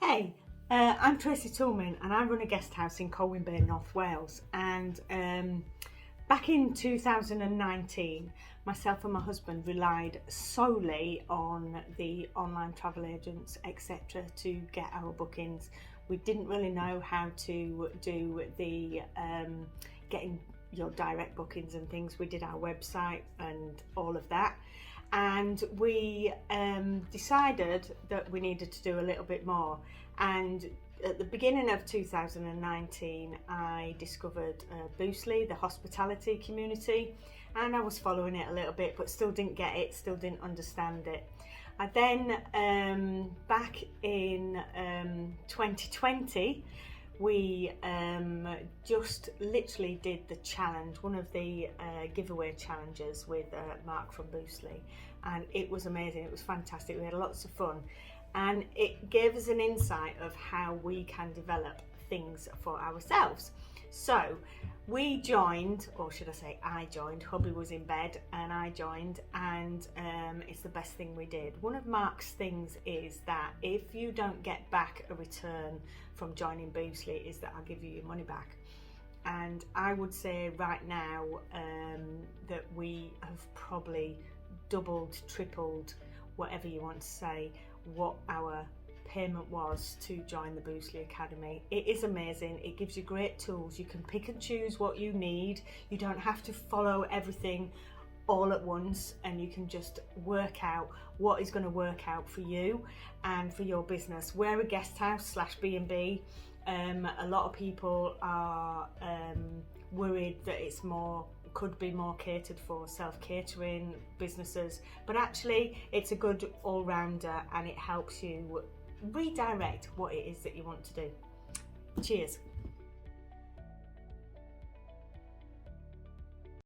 Hey, I'm Tracy Toolman and I run a guest house in Colwyn Bay, North Wales. And back in 2019, myself and my husband relied solely on the online travel agents, etc., to get our bookings. We didn't really know how to do the getting your direct bookings and things. We did our website and all of that. And we decided that we needed to do a little bit more. And at the beginning of 2019, I discovered Boostly, the hospitality community, and I was following it a little bit, but still didn't get it, still didn't understand it. I then, back in 2020, we just literally did the challenge, one of the giveaway challenges with Mark from Boostly, and it was amazing. It was fantastic. We had lots of fun, and it gave us an insight of how we can develop things for ourselves. So we joined, or should I say I joined, hubby was in bed and I joined, and it's the best thing we did. One of Mark's things is that if you don't get back a return from joining Boostly, is that I'll give you your money back. And I would say right now that we have probably doubled, tripled, whatever you want to say, what our payment was to join the Boostly Academy. It is amazing. It gives you great tools. You can pick and choose what you need. You don't have to follow everything all at once, and you can just work out what is going to work out for you and for your business. We're a guest house / B&B. A lot of people are worried that it's could be more catered for self-catering businesses, but actually it's a good all-rounder and it helps you redirect what it is that you want to do. Cheers.